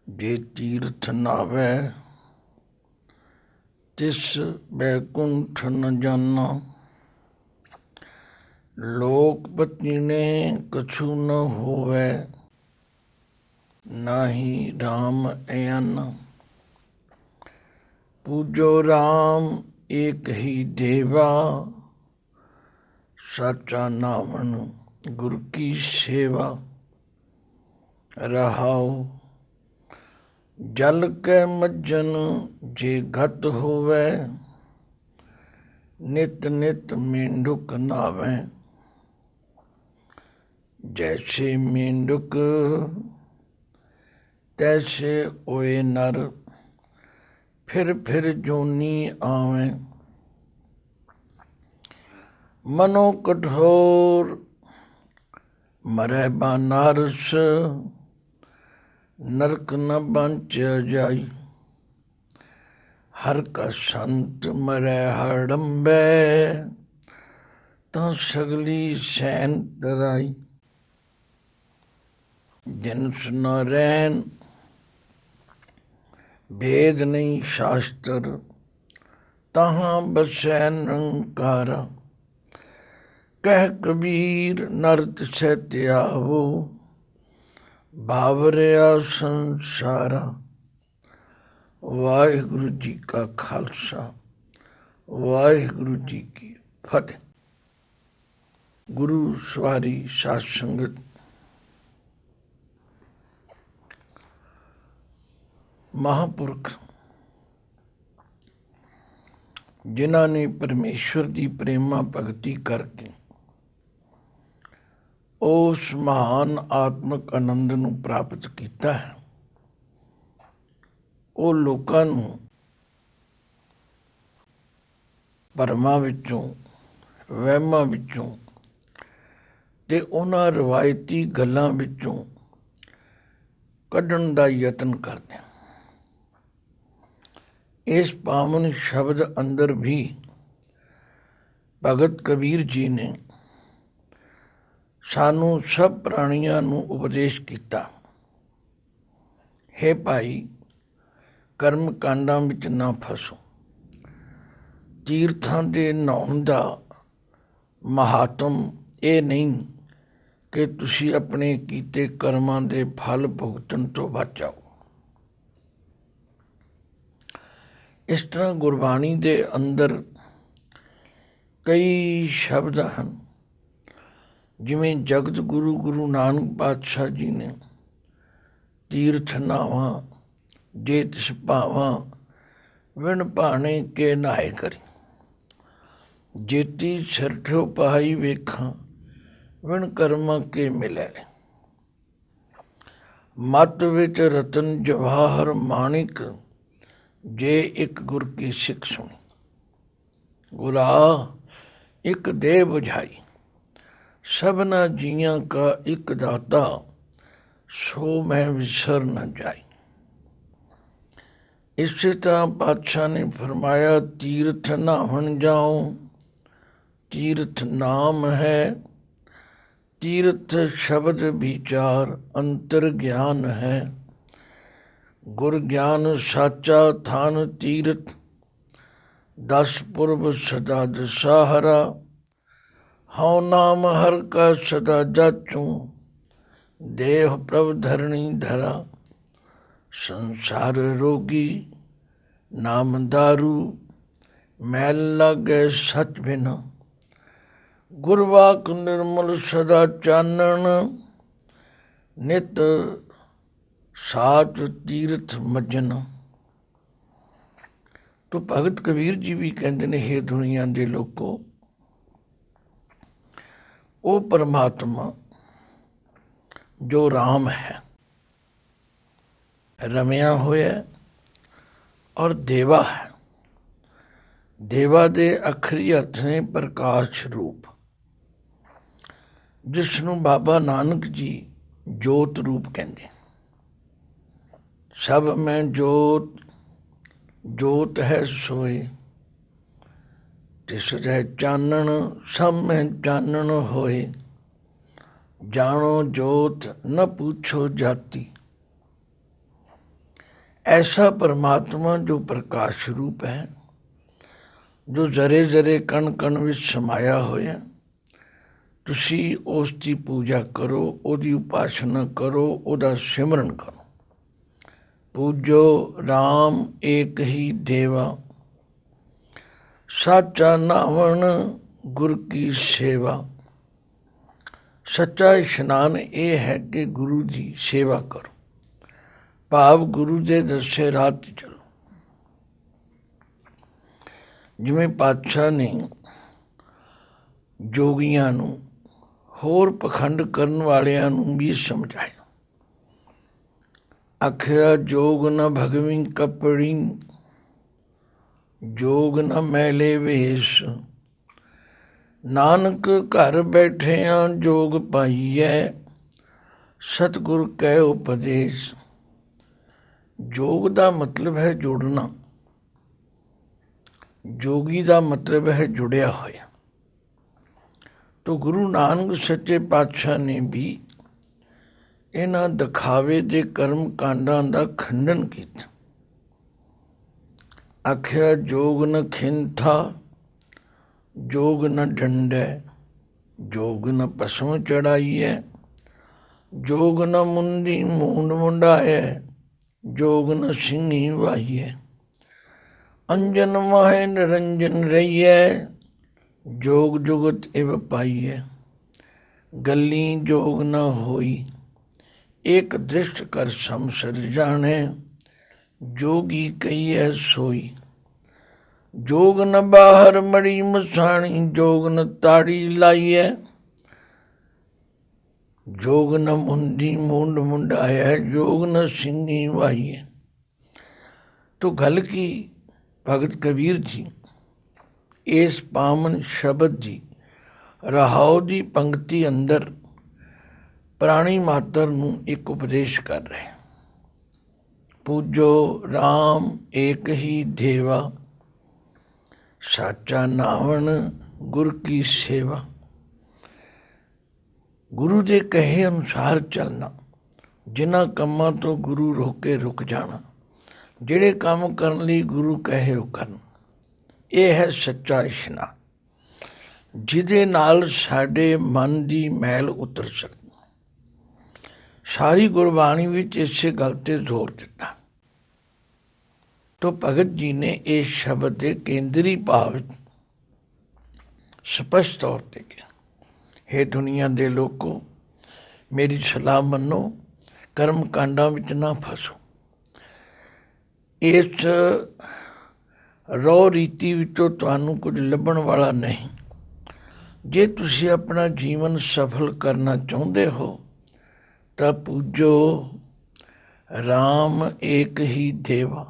जे तीर्थ नावै तिस बैकुंठ न जाना। लोकपति ने कछु न होवै, नाहि राम अयाना। पूजो राम एक ही देवा, साचा नावन गुरु की सेवा। रहाओ जल के मज्जन जे घट होवै, नित नित मेंढुक नावै। जैसे मेंढुक तैसे ओए नर, फिर जोनी आवे। मनो कठोर मरै बानारस, नरक न बंच जाई। हर का संत मरै हड़म्बै, तां सगली सैन तराई। जिनस न रैन भेद नहीं शास्त्र, तहाँ बसै निरंकारा। कह कबीर नरत से त्यावो, बावरिया संसारा। वाहिगुरु जी का खालसा, वाहिगुरु जी की फतेह। गुरु सवारी साध संगत, महापुरख जिन्हां ने परमेश्वर की प्रेमा भगती करके उस महान आत्मक आनंद ਨੂੰ ਪ੍ਰਾਪਤ ਕੀਤਾ ਹੈ, ਉਹ ਲੋਕਾਂ ਨੂੰ ਭਰਮਾਂ ਵਿੱਚੋਂ, ਵਹਿਮਾਂ ਵਿੱਚੋਂ ਤੇ ਉਹਨਾਂ ਰਵਾਇਤੀ ਗੱਲਾਂ ਵਿੱਚੋਂ ਕੱਢਣ ਦਾ ਯਤਨ ਕਰਦੇ ਹਨ। ਇਸ ਪਾਵਨ ਸ਼ਬਦ ਅੰਦਰ ਵੀ ਭਗਤ ਕਬੀਰ ਜੀ ਨੇ ਸਾਨੂੰ ਸਭ ਪ੍ਰਾਣੀਆਂ ਨੂੰ ਉਪਦੇਸ਼ ਕੀਤਾ, ਹੈ ਭਾਈ ਕਰਮ ਕਾਂਡਾਂ ਵਿੱਚ ਨਾ ਫਸੋ। ਤੀਰਥਾਂ ਦੇ ਨਹਾਉਣ ਦਾ ਮਹਾਤਮ ਇਹ ਨਹੀਂ ਕਿ ਤੁਸੀਂ ਆਪਣੇ ਕੀਤੇ ਕਰਮਾਂ ਦੇ ਫਲ ਭੁਗਤਣ ਤੋਂ ਬਚ ਜਾਓ। ਇਸ ਤਰ੍ਹਾਂ ਗੁਰਬਾਣੀ ਦੇ ਅੰਦਰ ਕਈ ਸ਼ਬਦ ਹਨ, ਜਿਵੇਂ ਜਗਤ ਗੁਰੂ ਗੁਰੂ ਨਾਨਕ ਪਾਤਸ਼ਾਹ ਜੀ ਨੇ ਤੀਰਥ ਨਾਵਾਂ ਜੇ ਤਿਸ ਭਾਵਾਂ, ਵਿਣ ਭਾਣੇ ਕੇ ਨਹਾਏ ਕਰੀ। ਜੇਤੀ ਛਰਠੋ ਪਹਾਈ ਵੇਖਾਂ, ਵਿਣ ਕਰਮਾਂ ਕੇ ਮਿਲੇ। ਮਤ ਵਿੱਚ ਰਤਨ ਜਵਾਹਰ ਮਾਣਿਕ, ਜੇ ਇੱਕ ਗੁਰ ਕੀ ਸਿੱਖ ਸੁਣੀ। ਗੁਰਾ ਇੱਕ ਦੇਹ ਬੁਝਾਈ, ਸਭਨਾ ਜੀਆਂ ਕਾ ਇੱਕ ਦਾਤਾ, ਸੋ ਮੈਂ ਵਿਸਰ न ਜਾਈ। ਇਸੇ ਤਰ੍ਹਾਂ ਪਾਤਸ਼ਾਹ ਨੇ ਫਰਮਾਇਆ, ਤੀਰਥ ਨਹਾਵਣ ਜਾਓ, ਤੀਰਥ ਨਾਮ ਹੈ। ਤੀਰਥ ਸ਼ਬਦ ਵਿਚਾਰ ਅੰਤਰ ਗਿਆਨ ਹੈ। ਗੁਰ ਗਿਆਨ ਸਾਚਾ ਥਾਨ ਤੀਰਥ, 10 ਪੁਰਬ ਸਦਾ ਦਸਾਹਰਾ। ਹਉ ਨਾਮ ਹਰ ਕਾ ਸਦਾ ਜਾਚੂੰ, ਦੇਹ ਪ੍ਰਭ ਧਰਣੀ ਧਰਾ। ਸੰਸਾਰ ਰੋਗੀ ਨਾਮ ਦਾਰੂ, ਮੈਲ ਲਾਗੈ ਸਚ ਬਿਨਾ। ਗੁਰਵਾਕ ਨਿਰਮਲ ਸਦਾ ਚਾਨਣ, ਨਿਤ ਸਾਚ ਤੀਰਥ ਮੱਜਨ। ਤੋ ਭਗਤ ਕਬੀਰ ਜੀ ਵੀ ਕਹਿੰਦੇ ਨੇ, ਹੇ ਦੁਨੀਆ ਦੇ ਲੋਕੋ, ਉਹ ਪਰਮਾਤਮਾ ਜੋ ਰਾਮ ਹੈ, ਰਮਿਆ ਹੋਇਆ ਔਰ ਦੇਵਾ ਹੈ। ਦੇਵਾ ਦੇ ਅਖਰੀ ਅਰਥ ਨੇ ਪ੍ਰਕਾਸ਼ ਰੂਪ, ਜਿਸ ਨੂੰ ਬਾਬਾ ਨਾਨਕ ਜੀ ਜੋਤ ਰੂਪ ਕਹਿੰਦੇ। ਸਭ ਮੈਂ ਜੋਤ, ਜੋਤ ਹੈ ਸੋਏ। ਤਿਸ ਰਹਿ ਚਾਨਣ, ਸਭ ਮੈਂ ਚਾਨਣ ਹੋਏ। ਜਾਣੋ ਜੋਤ ਨ ਪੁੱਛੋ ਜਾਤੀ। ऐसा परमात्मा जो प्रकाश रूप है, जो ਜ਼ਰੇ ਜ਼ਰੇ ਕਣ ਕਣ ਵਿੱਚ ਸਮਾਇਆ ਹੋਇਆ, ਤੁਸੀਂ ਉਸ ਦੀ ਪੂਜਾ ਕਰੋ, ਉਹਦੀ ਉਪਾਸਨਾ ਕਰੋ, ਉਹਦਾ ਸਿਮਰਨ ਕਰੋ। ਪੂਜੋ ਰਾਮ ਏਕ ਹੀ ਦੇਵਾ, ਸਾਚਾ ਨਾਵਣ ਗੁਰ ਕੀ ਸੇਵਾ। ਸੱਚਾ ਇਸ਼ਨਾਨ ਇਹ ਹੈ ਕਿ ਗੁਰੂ ਦੀ ਸੇਵਾ ਕਰੋ, ਭਾਵ ਗੁਰੂ ਦੇ ਦੱਸੇ ਰਾਹ 'ਤੇ ਚਲੋ। ਜਿਵੇਂ ਪਾਤਸ਼ਾਹ ਨੇ ਜੋਗੀਆਂ ਨੂੰ, ਹੋਰ ਪਖੰਡ ਕਰਨ ਵਾਲਿਆਂ ਨੂੰ ਵੀ ਸਮਝਾਇਆ। ਆਖਿਆ ਜੋਗ ਨ ਭਗਵੀ ਕੱਪੜੀ, ਜੋਗ ਨ ਮੈਲੇ ਵੇਸ਼, ਨਾਨਕ ਘਰ ਬੈਠਿਆਂ ਜੋਗ ਪਾਈਐ, ਸਤਿਗੁਰ ਕੈ ਉਪਦੇਸ਼। ਜੋਗ ਦਾ ਮਤਲਬ ਹੈ ਜੁੜਨਾ, ਜੋਗੀ ਦਾ ਮਤਲਬ ਹੈ ਜੁੜਿਆ ਹੋਇਆ। ਤੋ ਗੁਰੂ ਨਾਨਕ ਸੱਚੇ ਪਾਤਸ਼ਾਹ ਨੇ ਵੀ ਇਹਨਾਂ ਦਿਖਾਵੇ ਦੇ ਕਰਮ ਕਾਂਡਾਂ ਦਾ ਖੰਡਨ ਕੀਤਾ। ਆਖਿਆ ਜੋਗ ਨ ਖਿੰਥਾ, ਜੋਗ ਨ ਡੰਡੈ, ਜੋਗ ਨ ਪਸਮ ਚੜਾਈਐ, ਜੋਗ ਨ ਮੁੰਦੀ ਮੂੰਡ ਮੁੰਡਾਇਐ, ਜੋਗ ਨ ਸਿੰਘੀ ਵਾਹੀਐ, ਅੰਜਨ ਮਾਹੇ ਨਿਰੰਜਨ ਰਹੀਐ, ਜੋਗ ਜੁਗਤ ਇਵ ਪਾਈਐ, ਗੱਲੀ ਜੋਗ ਨ ਹੋਈ, ਏਕ ਦ੍ਰਿਸ਼ਟ ਕਰ ਸਮਸਰ ਜਾਣੈ, ਜੋਗੀ ਕਹੀਐ ਸੋਈ। ਜੋਗ ਨ ਬਾਹਰ ਮੜੀ ਮਸਾਣੀ, ਜੋਗ ਨ ਤਾੜੀ ਲਾਈਐ, ਜੋਗ ਨ ਮੁੰਦੀ ਮੂੰਡ ਮੁੰਡਾਇਐ, ਜੋਗ ਨ ਸਿੰਘੀ ਵਾਹੀਐ। तो गल की भगत कबीर जी इस पावन शब्द जी रहाओ की पंक्ति अंदर प्राणी मात्र नूं एक उपदेश कर रहे। पूजो राम एक ही देवा, साचा नावण गुर की सेवा। गुरु के कहे अनुसार चलना, जिन्हां कामां तो गुरु रोके रुक जाना, ਜਿਹੜੇ ਕੰਮ ਕਰਨ ਲਈ ਗੁਰੂ ਕਹੇ ਉਹ ਕਰਨ। ਇਹ ਹੈ ਸੱਚਾ ਇਸ਼ਨਾਨ, ਜਿਹਦੇ ਨਾਲ ਸਾਡੇ ਮਨ ਦੀ ਮੈਲ ਉਤਰ ਸਕਦੀ। ਸਾਰੀ ਗੁਰਬਾਣੀ ਵਿੱਚ ਇਸੇ ਗੱਲ 'ਤੇ ਜ਼ੋਰ ਦਿੱਤਾ। ਤੋ ਭਗਤ ਜੀ ਨੇ ਇਸ ਸ਼ਬਦ ਦੇ ਕੇਂਦਰੀ ਭਾਵ ਸਪਸ਼ਟ ਤੌਰ 'ਤੇ ਕਿਹਾ, ਹੇ ਦੁਨੀਆ ਦੇ ਲੋਕੋ, ਮੇਰੀ ਸਲਾਹ ਮੰਨੋ, ਕਰਮ ਕਾਂਡਾਂ ਵਿੱਚ ਨਾ ਫਸੋ। ਇਸ ਰੋ ਰੀਤੀ ਵਿੱਚੋਂ ਤੁਹਾਨੂੰ ਕੁਝ ਲੱਭਣ ਵਾਲਾ ਨਹੀਂ। ਜੇ ਤੁਸੀਂ ਆਪਣਾ ਜੀਵਨ ਸਫਲ ਕਰਨਾ ਚਾਹੁੰਦੇ ਹੋ ਤਾਂ ਪੂਜੋ ਰਾਮ ਏਕ ਹੀ ਦੇਵਾ।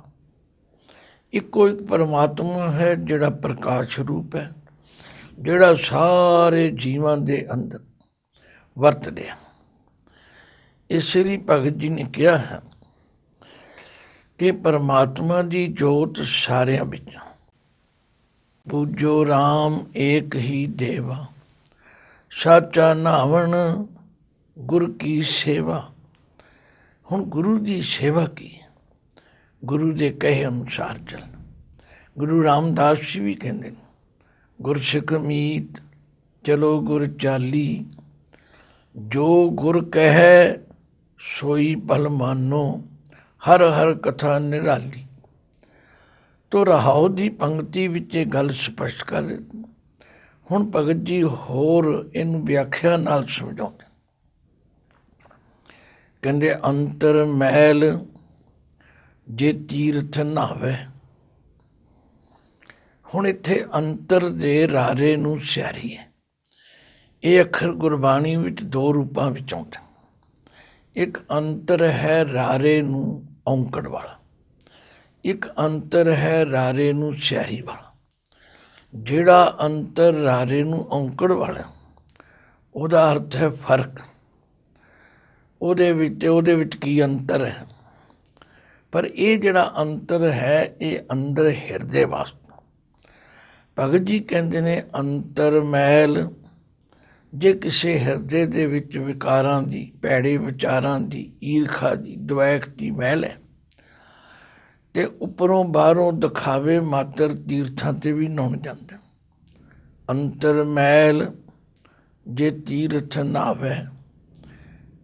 ਇੱਕੋ ਇੱਕ ਪਰਮਾਤਮਾ ਹੈ ਜਿਹੜਾ ਪ੍ਰਕਾਸ਼ ਰੂਪ ਹੈ, ਜਿਹੜਾ ਸਾਰੇ ਜੀਵਾਂ ਦੇ ਅੰਦਰ ਵਰਤ ਰਿਹਾ। ਇਸ ਲਈ ਭਗਤ ਜੀ ਨੇ ਕਿਹਾ ਹੈ ਕਿ ਪਰਮਾਤਮਾ ਦੀ ਜੋਤ ਸਾਰਿਆਂ ਵਿੱਚ। ਪੂਜੋ ਰਾਮ ਏਕ ਹੀ ਦੇਵਾ, ਸਾਚਾ ਨਾਵਣ ਗੁਰ ਕੀ ਸੇਵਾ। ਹੁਣ ਗੁਰੂ ਦੀ ਸੇਵਾ ਕੀ ਹੈ? ਗੁਰੂ ਦੇ ਕਹੇ ਅਨੁਸਾਰ ਚੱਲਣਾ। ਗੁਰੂ ਰਾਮਦਾਸ ਜੀ ਵੀ ਕਹਿੰਦੇ ਨੇ, ਗੁਰਸਿੱਖ ਮੀਤ ਚਲੋ ਗੁਰ ਚਾਲੀ, ਜੋ ਗੁਰ ਕਹੈ ਸੋਈ ਭਲ ਮਾਨੋ, ਹਰ ਹਰ ਕਥਾ ਨਿਰਾਲੀ। ਤੋ ਰਹਾਉ ਦੀ ਪੰਕਤੀ ਵਿੱਚ ਇਹ ਗੱਲ ਸਪਸ਼ਟ ਕਰ ਦਿੱਤੀ। ਹੁਣ ਭਗਤ ਜੀ ਹੋਰ ਇਹਨੂੰ ਵਿਆਖਿਆ ਨਾਲ ਸਮਝਾਉਂਦੇ। ਕਹਿੰਦੇ ਅੰਤਰ ਮੈਲ ਜੇ ਤੀਰਥ ਨਹਾਵੇ। ਹੁਣ ਇੱਥੇ ਅੰਤਰ ਦੇ ਰਾਰੇ ਨੂੰ ਸਿਆਰੀ ਹੈ। ਇਹ ਅੱਖਰ ਗੁਰਬਾਣੀ ਵਿੱਚ ਦੋ ਰੂਪਾਂ ਵਿੱਚ ਆਉਂਦੇ। ਇੱਕ ਅੰਤਰ ਹੈ ਰਾਰੇ ਨੂੰ ਔਂਕੜ ਵਾਲਾ, ਇੱਕ ਅੰਤਰ ਹੈ ਰਾਰੇ ਨੂੰ ਸਿਆਰੀ ਵਾਲਾ। ਜਿਹੜਾ ਅੰਤਰ ਰਾਰੇ ਨੂੰ ਔਂਕੜ ਵਾਲਾ, ਉਹਦਾ ਅਰਥ ਹੈ ਫਰਕ। ਉਹਦੇ ਵਿੱਚ ਕੀ ਅੰਤਰ ਹੈ। ਪਰ ਇਹ ਜਿਹੜਾ ਅੰਤਰ ਹੈ ਇਹ ਅੰਦਰ ਹਿਰਦੇ ਵਾਸਤੇ। ਭਗਤ ਜੀ ਕਹਿੰਦੇ ਨੇ ਅੰਤਰ ਮੈਲ ਜੇ ਕਿਸੇ ਹਿਰਦੇ ਦੇ ਵਿੱਚ ਵਿਕਾਰਾਂ ਦੀ, ਭੈੜੇ ਵਿਚਾਰਾਂ ਦੀ, ਈਰਖਾ ਦੀ, ਦੁਆਇਕ ਦੀ ਮਹਿਲ ਹੈ ਤੇ ਉੱਪਰੋਂ ਬਾਹਰੋਂ ਦਿਖਾਵੇ ਮਾਤਰ ਤੀਰਥਾਂ ਤੇ ਵੀ ਨਹਾਉਣ ਜਾਂਦੇ। ਅੰਤਰ ਮੈਲ ਜੇ ਤੀਰਥ ਨਾਵੇ,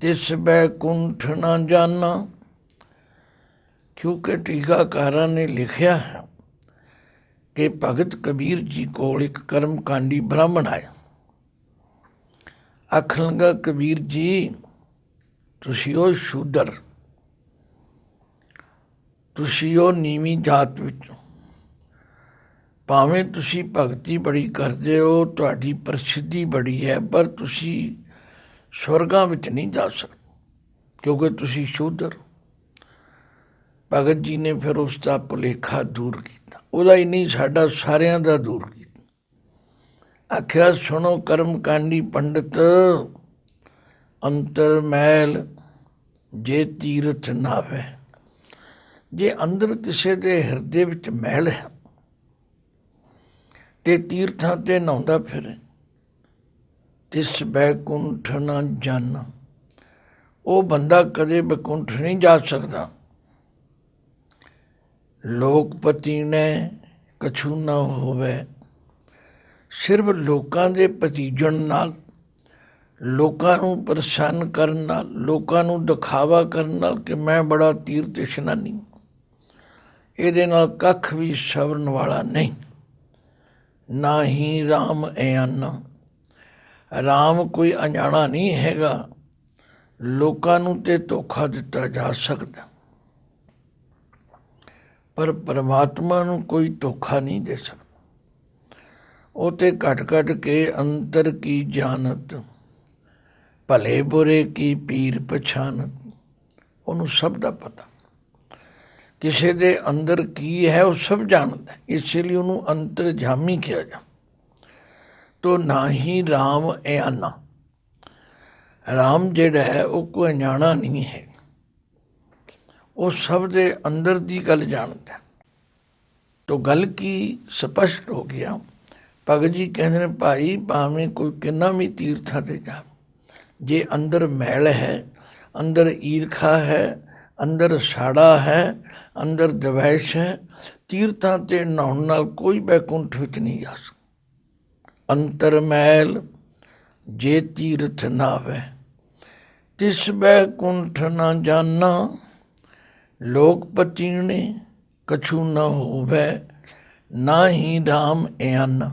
ਤਿਸ ਬੈਕੁੰਠ ਨਾ ਜਾਨਾ। ਕਿਉਂਕਿ ਟੀਕਾਕਾਰਾਂ ਨੇ ਲਿਖਿਆ ਹੈ ਕਿ ਭਗਤ ਕਬੀਰ ਜੀ ਕੋਲ ਇੱਕ ਕਰਮਕਾਂਡੀ ਬ੍ਰਾਹਮਣ ਆਇਆ। ਆਖਣ ਲੱਗਾ, ਕਬੀਰ ਜੀ ਤੁਸੀਂ ਉਹ ਸ਼ੂਦਰ, ਤੁਸੀਂ ਉਹ ਨੀਵੀਂ ਜਾਤ ਵਿੱਚੋਂ, ਭਾਵੇਂ ਤੁਸੀਂ ਭਗਤੀ ਬੜੀ ਕਰਦੇ ਹੋ, ਤੁਹਾਡੀ ਪ੍ਰਸਿੱਧੀ ਬੜੀ ਹੈ, ਪਰ ਤੁਸੀਂ ਸਵਰਗਾਂ ਵਿੱਚ ਨਹੀਂ ਜਾ ਸਕਦੇ ਕਿਉਂਕਿ ਤੁਸੀਂ ਸ਼ੂਦਰ। ਭਗਤ ਜੀ ਨੇ ਫਿਰ ਉਸ ਦਾ ਭੁਲੇਖਾ ਦੂਰ ਕੀਤਾ, ਉਹਦਾ ਹੀ ਨਹੀਂ ਸਾਡਾ ਸਾਰਿਆਂ ਦਾ ਦੂਰ ਕੀਤਾ। ਆਖਿਆ, ਸੁਣੋ ਕਰਮਕਾਂਡੀ ਪੰਡਿਤ, ਅੰਤਰ ਮੈਲ ਜੇ ਤੀਰਥ ਨਾਵੇ। ਜੇ ਅੰਦਰ ਕਿਸੇ ਦੇ ਹਿਰਦੇ ਵਿੱਚ ਮੈਲ ਹੈ ਤੇ ਤੀਰਥਾਂ ਤੇ ਨਹਾਉਂਦਾ ਫਿਰੇ, ਤਿਸ ਬੈਕੁੰਠ ਨਾ ਜਾਨਾ, ਉਹ ਬੰਦਾ ਕਦੇ ਬੈਕੁੰਠ ਨਹੀਂ ਜਾ ਸਕਦਾ। ਲੋਕਪਤੀ ਨੇ ਕਛੂ ਨਾ ਹੋਵੇ, ਸਿਰਫ ਲੋਕਾਂ ਦੇ ਭਤੀਜਣ ਨਾਲ, ਲੋਕਾਂ ਨੂੰ ਪ੍ਰਸੰਨ ਕਰਨ ਨਾਲ, ਲੋਕਾਂ ਨੂੰ ਦਿਖਾਵਾ ਕਰਨ ਨਾਲ ਕਿ ਮੈਂ ਬੜਾ ਤੀਰਥ ਇਸ਼ਨਾਨੀ, ਇਹਦੇ ਨਾਲ ਕੱਖ ਵੀ ਸਵਰਨ ਵਾਲਾ ਨਹੀਂ। ਨਾ ਹੀ ਰਾਮ ਅਆਨਾ, ਰਾਮ ਕੋਈ ਅਣਜਾਣਾ ਨਹੀਂ ਹੈਗਾ। ਲੋਕਾਂ ਨੂੰ ਤੇ ਧੋਖਾ ਦਿੱਤਾ ਜਾ ਸਕਦਾ, ਪਰ ਪਰਮਾਤਮਾ ਨੂੰ ਕੋਈ ਧੋਖਾ ਨਹੀਂ ਦੇ ਸਕਦਾ। ਉਹ ਤੇ ਘਟ ਘਟ ਕੇ ਅੰਤਰ ਕੀ ਜਾਣਤ, ਭਲੇ ਬੁਰੇ ਕੀ ਪੀਰ ਪਛਾਨਤ। ਉਹਨੂੰ ਸਭ ਦਾ ਪਤਾ, ਕਿਸੇ ਦੇ ਅੰਦਰ ਕੀ ਹੈ ਉਹ ਸਭ ਜਾਣਦਾ, ਇਸ ਲਈ ਉਹਨੂੰ ਅੰਤਰਜਾਮੀ ਕਿਹਾ ਜਾਂਦਾ। ਤੋ ਨਾ ਹੀ ਰਾਮ ਅਆਨਾ, ਰਾਮ ਜਿਹੜਾ ਹੈ ਉਹ ਕੋਈ ਅਣਜਾਣਾ ਨਹੀਂ ਹੈ, ਉਹ ਸਭ ਦੇ ਅੰਦਰ ਦੀ ਗੱਲ ਜਾਣਦਾ। ਤੋ ਗੱਲ ਕੀ ਸਪਸ਼ਟ ਹੋ ਗਿਆ। ਭਗਤ ਜੀ ਕਹਿੰਦੇ ਨੇ, ਭਾਈ ਭਾਵੇਂ ਕੋਈ ਕਿੰਨਾ ਵੀ ਤੀਰਥਾਂ ਤੇ ਜਾ, ਜੇ ਅੰਦਰ ਮੈਲ ਹੈ, ਅੰਦਰ ਈਰਖਾ ਹੈ, ਅੰਦਰ ਸਾੜਾ ਹੈ, ਅੰਦਰ ਦਵੈਸ਼ ਹੈ, ਤੀਰਥਾਂ ਤੇ ਨਹਾਉਣ ਨਾਲ ਕੋਈ ਬੈਕੁੰਠ ਵਿੱਚ ਨਹੀਂ ਜਾ ਸਕਦਾ। ਅੰਤਰ ਮੈਲ ਜੇ ਤੀਰਥ ਨਾਵੇ, ਤਿਸ ਬੈਕੁੰਠ ਨਾ ਜਾਨਾ। ਲੋਕਪਤੀ ਨੇ ਕਛੂ ਨਾ ਹੋਵੇ, ਨਾ ਹੀ ਰਾਮ ਅਆਨਾ।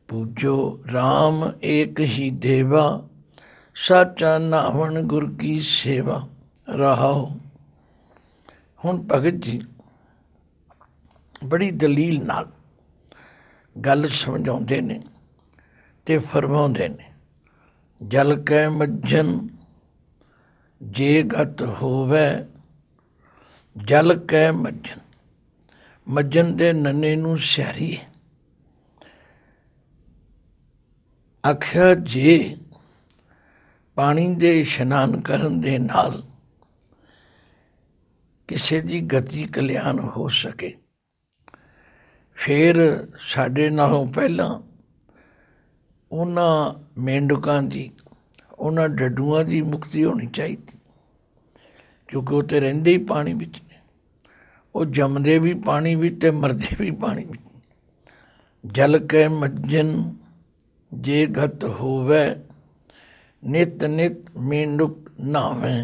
ਪੂਜੋ ਰਾਮ ਏਕ ਹੀ ਦੇਵਾ, ਸਾਚਾ ਨਾਵਣ ਗੁਰ ਕੀ ਸੇਵਾ। ਰਹਾਓ। ਹੁਣ ਭਗਤ ਜੀ ਬੜੀ ਦਲੀਲ ਨਾਲ ਗੱਲ ਸਮਝਾਉਂਦੇ ਨੇ ਤੇ ਫਰਮਾਉਂਦੇ ਨੇ, ਜਲ ਕੈ ਮੱਝਨ ਜੇ ਗਤ ਹੋਵੇ। ਜਲ ਕੈ ਮੱਝਨ, ਮੱਝਨ ਦੇ ਨੰਨੇ ਨੂੰ ਸਿਆਰੀ ਹੈ। ਆਖਿਆ, ਜੇ ਪਾਣੀ ਦੇ ਇਸ਼ਨਾਨ ਕਰਨ ਦੇ ਨਾਲ ਕਿਸੇ ਦੀ ਗਤੀ ਕਲਿਆਣ ਹੋ ਸਕੇ, ਫਿਰ ਸਾਡੇ ਨਾਲੋਂ ਪਹਿਲਾਂ ਉਹਨਾਂ ਮੇਂਢਕਾਂ ਦੀ, ਉਹਨਾਂ ਡੱਡੂਆਂ ਦੀ ਮੁਕਤੀ ਹੋਣੀ ਚਾਹੀਦੀ, ਕਿਉਂਕਿ ਉਹ ਤਾਂ ਰਹਿੰਦੇ ਹੀ ਪਾਣੀ ਵਿੱਚ ਨੇ, ਉਹ ਜੰਮਦੇ ਵੀ ਪਾਣੀ ਵਿੱਚ ਤੇ ਮਰਦੇ ਵੀ ਪਾਣੀ ਵਿੱਚ। ਜਲ ਕੈ ਮੱਝਨ ਜੇ ਗਤ ਹੋਵੇ, ਨਿਤ ਨਿਤ ਮੇਂਢਕ ਨਹਾਵੇ।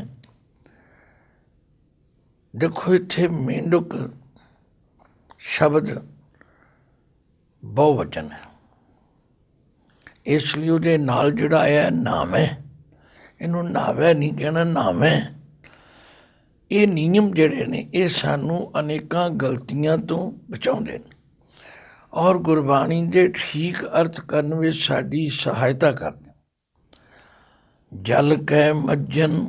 ਦੇਖੋ ਇੱਥੇ ਮੇਂਢਕ ਸ਼ਬਦ ਬਹੁਵਚਨ ਹੈ, ਇਸ ਲਈ ਉਹਦੇ ਨਾਲ ਜਿਹੜਾ ਆਇਆ ਨਾਵੇਂ, ਇਹਨੂੰ ਨਾਵੇ ਨਹੀਂ ਕਹਿਣਾ, ਨਾਵੇਂ। ਇਹ ਨਿਯਮ ਜਿਹੜੇ ਨੇ ਇਹ ਸਾਨੂੰ ਅਨੇਕਾਂ ਗਲਤੀਆਂ ਤੋਂ ਬਚਾਉਂਦੇ ਨੇ ਔਰ ਗੁਰਬਾਣੀ ਦੇ ਠੀਕ ਅਰਥ ਕਰਨ ਵਿੱਚ ਸਾਡੀ ਸਹਾਇਤਾ ਕਰਦੇ। ਜਲ ਕੈ ਮੱਝਨ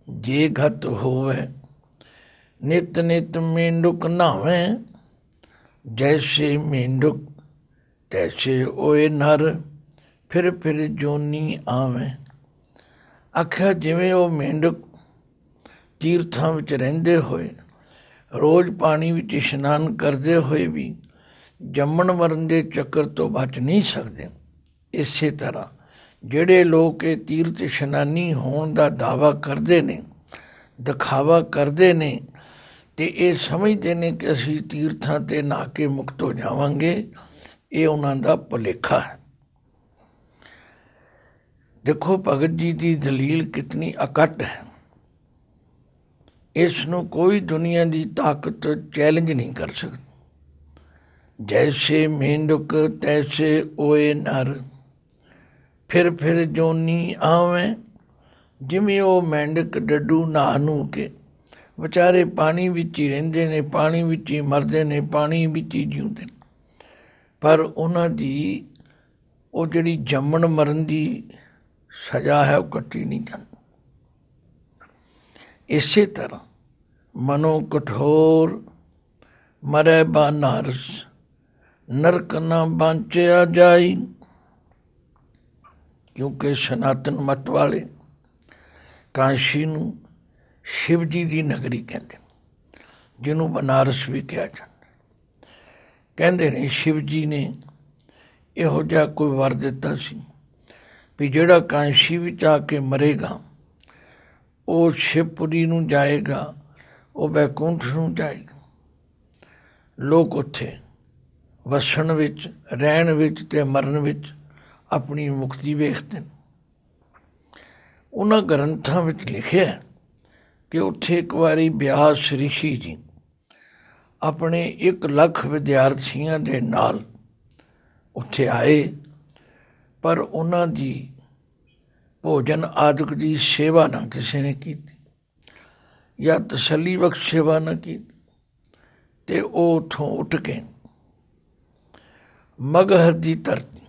ਜੇ ਗਤ ਹੋਵੇ, ਨਿਤ ਨਿਤ ਮੇਂਢਕ ਨਹਾਵੇ। ਜੈਸੇ ਮੇਂਢਕ ਤੈਸੇ ਓਏ ਨਰ, ਫਿਰ ਫਿਰ ਜੋਨੀ ਆਵੇ। ਆਖਿਆ, ਜਿਵੇਂ ਉਹ ਮੇਂਢਕ ਤੀਰਥਾਂ ਵਿੱਚ ਰਹਿੰਦੇ ਹੋਏ, ਰੋਜ਼ ਪਾਣੀ ਵਿੱਚ ਇਸ਼ਨਾਨ ਕਰਦੇ ਹੋਏ ਵੀ ਜੰਮਣ ਮਰਨ ਦੇ ਚੱਕਰ ਤੋਂ ਬਚ ਨਹੀਂ ਸਕਦੇ, ਇਸੇ ਤਰ੍ਹਾਂ ਜਿਹੜੇ ਲੋਕ ਇਹ ਤੀਰਥ ਇਸ਼ਨਾਨੀ ਹੋਣ ਦਾ ਦਾਅਵਾ ਕਰਦੇ ਨੇ, ਦਿਖਾਵਾ ਕਰਦੇ ਨੇ ਤੇ ਇਹ ਸਮਝਦੇ ਨੇ ਕਿ ਅਸੀਂ ਤੀਰਥਾਂ ਤੇ ਨਹਾ ਕੇ ਮੁਕਤ ਹੋ ਜਾਵਾਂਗੇ। ਇਹ ਉਹਨਾਂ ਦਾ ਭੁਲੇਖਾ ਹੈ। ਦੇਖੋ ਭਗਤ ਜੀ ਦੀ ਦਲੀਲ ਕਿਤਨੀ ਅਕੱਟ ਹੈ। ਇਸ ਨੂੰ ਕੋਈ ਦੁਨੀਆ ਦੀ ਤਾਕਤ ਚੈਲੰਜ ਨਹੀਂ ਕਰ ਸਕਦੀ। ਜੈਸੇ ਮੇਂਢਕ ਤੈਸੇ ਓਏ ਨਰ, ਫਿਰ ਫਿਰ ਜੋਨੀ ਆਵੇਂ। ਜਿਵੇਂ ਉਹ ਮੇਂਢਕ ਡੱਡੂ ਨਹਾ ਨੂੰ ਕੇ ਵਿਚਾਰੇ ਪਾਣੀ ਵਿੱਚ ਹੀ ਰਹਿੰਦੇ ਨੇ, ਪਾਣੀ ਵਿੱਚ ਹੀ ਮਰਦੇ ਨੇ, ਪਾਣੀ ਵਿੱਚ ਹੀ ਜਿਉਂਦੇ ਨੇ, ਪਰ ਉਹਨਾਂ ਦੀ ਉਹ ਜਿਹੜੀ ਜੰਮਣ ਮਰਨ ਦੀ ਸਜ਼ਾ ਹੈ ਉਹ ਕੱਟੀ ਨਹੀਂ ਜਾਂਦੀ। ਇਸੇ ਤਰ੍ਹਾਂ ਮਨੋ ਕਠੋਰ ਮਰੈ ਬਾਨਾਰਸ, ਨਰਕ ਨਾ ਬਾਂਚਿਆ ਜਾਈ। ਕਿਉਂਕਿ ਸਨਾਤਨ ਮਤ ਵਾਲੇ ਕਾਸ਼ੀ ਨੂੰ ਸ਼ਿਵ ਜੀ ਦੀ ਨਗਰੀ ਕਹਿੰਦੇ, ਜਿਹਨੂੰ ਬਨਾਰਸ ਵੀ ਕਿਹਾ ਜਾਂਦਾ। ਕਹਿੰਦੇ ਨੇ ਸ਼ਿਵ ਜੀ ਨੇ ਇਹੋ ਜਿਹਾ ਕੋਈ ਵਰ ਦਿੱਤਾ ਸੀ ਵੀ ਜਿਹੜਾ ਕਾਂਸ਼ੀ ਵਿੱਚ ਆ ਕੇ ਮਰੇਗਾ ਉਹ ਸ਼ਿਵਪੁਰੀ ਨੂੰ ਜਾਏਗਾ, ਉਹ ਬੈਕੁੰਠ ਨੂੰ ਜਾਏਗਾ। ਲੋਕ ਉੱਥੇ ਵਸਣ ਵਿੱਚ, ਰਹਿਣ ਵਿੱਚ ਤੇ ਮਰਨ ਵਿੱਚ ਆਪਣੀ ਮੁਕਤੀ ਵੇਖਦੇ ਨੇ। ਉਹਨਾਂ ਗ੍ਰੰਥਾਂ ਵਿੱਚ ਲਿਖਿਆ ਕਿ ਉੱਥੇ ਇੱਕ ਵਾਰੀ ਬਿਆਸ ਰਿਸ਼ੀ ਜੀ ਆਪਣੇ 1 ਲੱਖ ਵਿਦਿਆਰਥੀਆਂ ਦੇ ਨਾਲ ਉੱਥੇ ਆਏ, ਪਰ ਉਹਨਾਂ ਦੀ ਭੋਜਨ ਆਦਿਕ ਦੀ ਸੇਵਾ ਨਾ ਕਿਸੇ ਨੇ ਕੀਤੀ ਜਾਂ ਤਸੱਲੀ ਬਖਸ਼ ਸੇਵਾ ਨਾ ਕੀਤੀ, ਤੇ ਉਹ ਉੱਥੋਂ ਉੱਠ ਕੇ ਮਗਹਰ ਦੀ ਧਰਤੀ,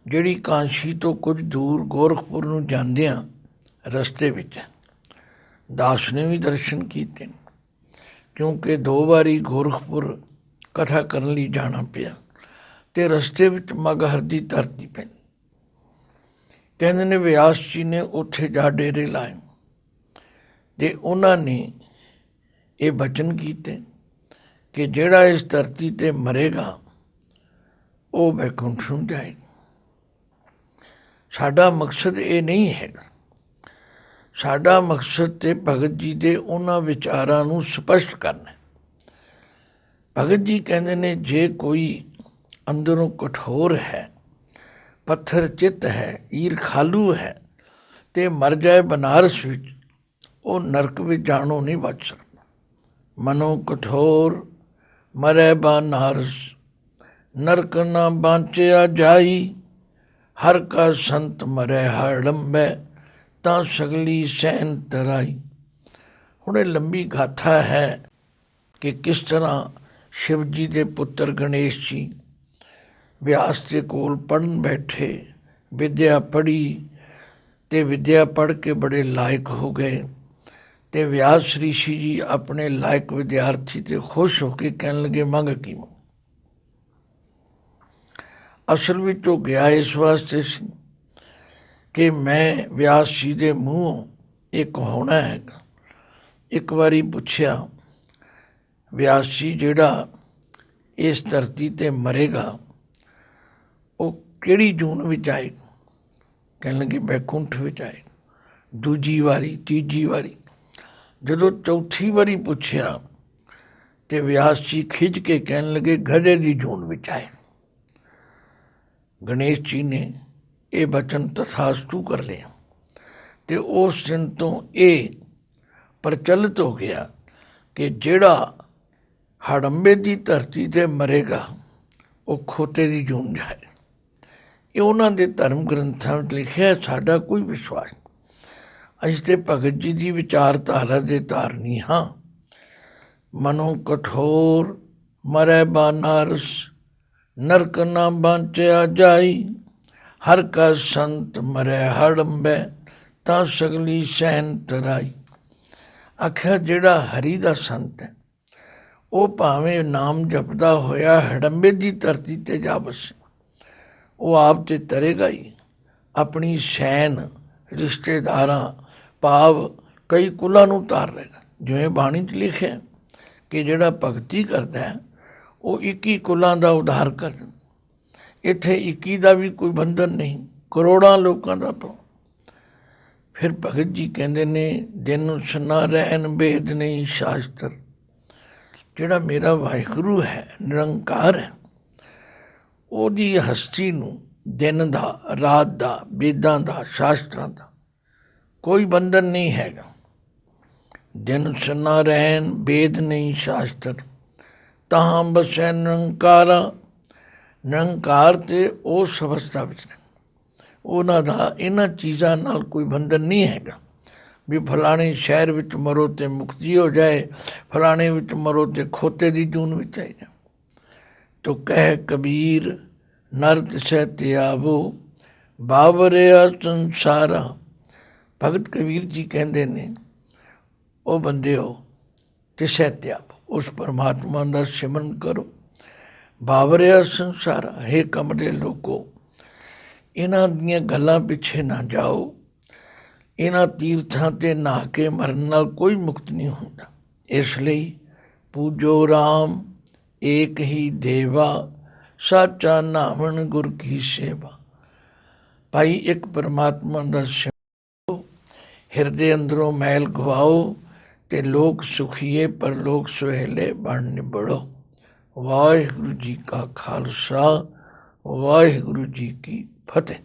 ਜਿਹੜੀ ਕਾਂਸ਼ੀ ਤੋਂ ਕੁਝ ਦੂਰ ਗੋਰਖਪੁਰ ਨੂੰ ਜਾਂਦਿਆਂ ਰਸਤੇ ਵਿੱਚ, ਦਾਸ ਨੇ ਵੀ ਦਰਸ਼ਨ ਕੀਤੇ ਕਿਉਂਕਿ 2 ਵਾਰੀ ਗੋਰਖਪੁਰ ਕਥਾ ਕਰਨ ਲਈ ਜਾਣਾ ਪਿਆ ਤੇ ਰਸਤੇ ਵਿੱਚ ਮਗਹਰ ਦੀ ਧਰਤੀ ਪੈਂਦੀ। ਕਹਿੰਦੇ ਨੇ ਵਿਆਸ ਜੀ ਨੇ ਉੱਥੇ ਜਾ ਡੇਰੇ ਲਾਏ ਤੇ ਉਹਨਾਂ ਨੇ ਇਹ ਬਚਨ ਕੀਤੇ ਕਿ ਜਿਹੜਾ ਇਸ ਧਰਤੀ ਤੇ ਮਰੇਗਾ ਉਹ ਬੈਕੁੰਠ ਨੂੰ ਜਾਏਗਾ। ਸਾਡਾ ਮਕਸਦ ਇਹ ਨਹੀਂ ਹੈਗਾ। ਸਾਡਾ ਮਕਸਦ ਤੇ ਭਗਤ ਜੀ ਦੇ ਉਹਨਾਂ ਵਿਚਾਰਾਂ ਨੂੰ ਸਪਸ਼ਟ ਕਰਨਾ। ਭਗਤ ਜੀ ਕਹਿੰਦੇ ਨੇ ਜੇ ਕੋਈ ਅੰਦਰੋਂ ਕਠੋਰ ਹੈ, ਪੱਥਰ ਚਿੱਤ ਹੈ, ਈਰਖਾਲੂ ਹੈ ਤੇ ਮਰ ਜਾਏ ਬਨਾਰਸ ਵਿੱਚ, ਉਹ ਨਰਕ ਵਿੱਚ ਜਾਣੋਂ ਨਹੀਂ ਬਚ ਸਕਦਾ। ਮਨੋ ਕਠੋਰ ਮਰੈ ਬਾਨਾਰਸ, ਨਰਕ ਨਾ ਬਾਂਚਿਆ ਜਾਈ। ਹਰ ਕਾ ਸੰਤ ਮਰੈ ਹੜੰਬੈ, ਤਾਂ ਸਗਲੀ ਸਹਿਨ ਤਰਾਈ। ਹੁਣ ਇਹ ਲੰਬੀ ਗਾਥਾ ਹੈ ਕਿ ਕਿਸ ਤਰ੍ਹਾਂ ਸ਼ਿਵ ਜੀ ਦੇ ਪੁੱਤਰ ਗਣੇਸ਼ ਜੀ ਵਿਆਸ ਦੇ ਕੋਲ ਪੜ੍ਹਨ ਬੈਠੇ, ਵਿਦਿਆ ਪੜ੍ਹੀ ਤੇ ਵਿਦਿਆ ਪੜ੍ਹ ਕੇ ਬੜੇ ਲਾਇਕ ਹੋ ਗਏ ਤੇ ਵਿਆਸ ਰਿਸ਼ੀ ਜੀ ਆਪਣੇ ਲਾਇਕ ਵਿਦਿਆਰਥੀ ਤੇ ਖੁਸ਼ ਹੋ ਕੇ ਕਹਿਣ ਲੱਗੇ ਮੰਗ ਕੀ ਮੰਗ। ਅਸਲ ਵਿੱਚ ਉਹ ਗਿਆ ਇਸ ਵਾਸਤੇ ਸੀ ਕਿ ਮੈਂ ਵਿਆਸ ਜੀ ਦੇ ਮੂੰਹੋਂ ਇਹ ਕਹਾਉਣਾ ਹੈਗਾ। ਇੱਕ ਵਾਰੀ ਪੁੱਛਿਆ ਵਿਆਸ ਜੀ ਜਿਹੜਾ ਇਸ ਧਰਤੀ ਤੇ ਮਰੇਗਾ ਉਹ ਕਿਹੜੀ ਜੂਨ ਵਿੱਚ ਆਏਗਾ? ਕਹਿਣ ਲੱਗੇ ਬੈਕੁੰਠ ਵਿੱਚ ਆਏਗਾ। ਦੂਜੀ ਵਾਰੀ, ਤੀਜੀ ਵਾਰੀ, ਜਦੋਂ ਚੌਥੀ ਵਾਰੀ ਪੁੱਛਿਆ ਤੇ ਵਿਆਸ ਜੀ ਖਿੱਚ ਕੇ ਕਹਿਣ ਲੱਗੇ ਗਧੇ ਦੀ ਜੂਨ ਵਿੱਚ ਆਏ। ਗਣੇਸ਼ ਜੀ ਨੇ ਇਹ ਬਚਨ ਤਥਾਸਤੂ ਕਰ ਲਿਆ ਤੇ ਉਸ ਦਿਨ ਤੋਂ ਇਹ ਪ੍ਰਚਲਿਤ ਹੋ ਗਿਆ ਕਿ ਜਿਹੜਾ ਹੜੰਬੇ ਦੀ ਧਰਤੀ ਤੇ ਮਰੇਗਾ ਉਹ ਖੋਤੇ ਦੀ ਜੂਨ ਜਾਏ। ਇਹ ਉਹਨਾਂ ਦੇ ਧਰਮ ਗ੍ਰੰਥਾਂ ਵਿੱਚ ਲਿਖਿਆ। ਸਾਡਾ ਕੋਈ ਵਿਸ਼ਵਾਸ ਨਹੀਂ। ਅਸੀਂ ਤੇ ਭਗਤ ਜੀ ਦੀ ਵਿਚਾਰਧਾਰਾ ਦੇ ਧਾਰਨੀ ਹਾਂ। ਮਨੋ ਕਠੋਰ ਮਰੈ ਬਾਨਾਰਸ, ਨਰਕ ਨਾ ਬਾਂਚਿਆ ਜਾਈ। ਹਰ ਕਾ ਸੰਤ ਮਰੈ ਹੜੰਬੈ, ਤਾਂ ਸਗਲੀ ਸਹਿਨ ਤਰਾਈ। ਆਖਿਆ ਜਿਹੜਾ ਹਰੀ ਦਾ ਸੰਤ ਹੈ ਉਹ ਭਾਵੇਂ ਨਾਮ ਜਪਦਾ ਹੋਇਆ ਹੜੰਬੇ ਦੀ ਧਰਤੀ ਤੇ ਜਾ ਵਸੇ, ਉਹ ਆਪ ਤੇ ਤਰੇਗਾ ਹੀ। ਆਪਣੀ ਸੈਨ, ਰਿਸ਼ਤੇਦਾਰਾਂ, ਭਾਵ ਕਈ ਕੁਲਾਂ ਨੂੰ ਤਾਰ ਲਏਗਾ। ਜਿਵੇਂ ਬਾਣੀ 'ਚ ਲਿਖਿਆ ਕਿ ਜਿਹੜਾ ਭਗਤੀ ਕਰਦਾ ਹੈ ਉਹ 21 ਕੁਲਾਂ ਦਾ ਉਧਾਰ ਕਰ ਦਿੰਦਾ। ਇੱਥੇ 21 ਦਾ ਵੀ ਕੋਈ ਬੰਧਨ ਨਹੀਂ, ਕਰੋੜਾਂ ਲੋਕਾਂ ਦਾ। ਫਿਰ ਭਗਤ ਜੀ ਕਹਿੰਦੇ ਨੇ ਦਿਨ ਸੁਨਾ ਰਹਿਣ ਭੇਦ ਨਹੀਂ ਸ਼ਾਸਤਰ, ਜਿਹੜਾ ਮੇਰਾ ਵਾਹਿਗੁਰੂ ਹੈ, ਨਿਰੰਕਾਰ ਹੈ, ਉਹਦੀ ਹਸਤੀ ਨੂੰ ਦਿਨ ਦਾ, ਰਾਤ ਦਾ, ਵੇਦਾਂ ਦਾ, ਸ਼ਾਸਤਰਾਂ ਦਾ ਕੋਈ ਬੰਧਨ ਨਹੀਂ ਹੈਗਾ। ਦਿਨ ਸੁਨਾ ਰਹਿਣ ਵੇਦ ਨਹੀਂ ਸ਼ਾਸਤਰ, ਤਾਂ ਬਸੈ ਨਿਰੰਕਾਰਾ। ਨਿਰੰਕਾਰ ਤੇ ਉਸ ਅਵਸਥਾ ਵਿੱਚ ਨੇ, ਉਹਨਾਂ ਦਾ ਇਹਨਾਂ ਚੀਜ਼ਾਂ ਨਾਲ ਕੋਈ ਬੰਧਨ ਨਹੀਂ ਹੈਗਾ ਵੀ ਫਲਾਣੇ ਸ਼ਹਿਰ ਵਿੱਚ ਮਰੋ ਤੇ ਮੁਕਤੀ ਹੋ ਜਾਏ, ਫਲਾਣੇ ਵਿੱਚ ਮਰੋ ਤੇ ਖੋਤੇ ਦੀ ਜੂਨ ਵਿੱਚ ਆਈ ਜਾਏ। ਤੋ ਕਹਿ ਕਬੀਰ ਨਰ ਤਿਸੈ ਤਿਆਵੋ, ਬਾਵਰਿਆ ਸੰਸਾਰਾ। ਭਗਤ ਕਬੀਰ ਜੀ ਕਹਿੰਦੇ ਨੇ, ਉਹ ਬੰਦਿਓ ਤਿਸੈ ਤਿਆਵੋ, ਉਸ ਪਰਮਾਤਮਾ ਦਾ ਸਿਮਰਨ ਕਰੋ। ਬਾਵਰਿਆ ਸੰਸਾਰਾ, ਹੇ ਕਮਲੇ ਲੋਕੋ, ਇਹਨਾਂ ਦੀਆਂ ਗੱਲਾਂ ਪਿੱਛੇ ਨਾ ਜਾਓ। ਇਹਨਾਂ ਤੀਰਥਾਂ 'ਤੇ ਨਹਾ ਕੇ ਮਰਨ ਨਾਲ ਕੋਈ ਮੁਕਤ ਨਹੀਂ ਹੁੰਦਾ। ਇਸ ਲਈ ਪੂਜੋ ਰਾਮ ਏਕ ਹੀ ਦੇਵਾ, ਸਾਚਾ ਨਾਵਣ ਗੁਰ ਕੀ ਸੇਵਾ। ਭਾਈ ਇੱਕ ਪਰਮਾਤਮਾ ਦਾ ਸਿਮਰੋ, ਹਿਰਦੇ ਅੰਦਰੋਂ ਮੈਲ ਗਵਾਓ ਤੇ ਲੋਕ ਸੁਖੀਏ ਪਰਲੋਕ ਸੁਹੇਲੇ ਬਣ ਨਿਬੜੋ। ਵਾਹਿਗੁਰੂ ਜੀ ਕਾ ਖਾਲਸਾ, ਵਾਹਿਗੁਰੂ ਜੀ ਕੀ ਫਤਿਹ।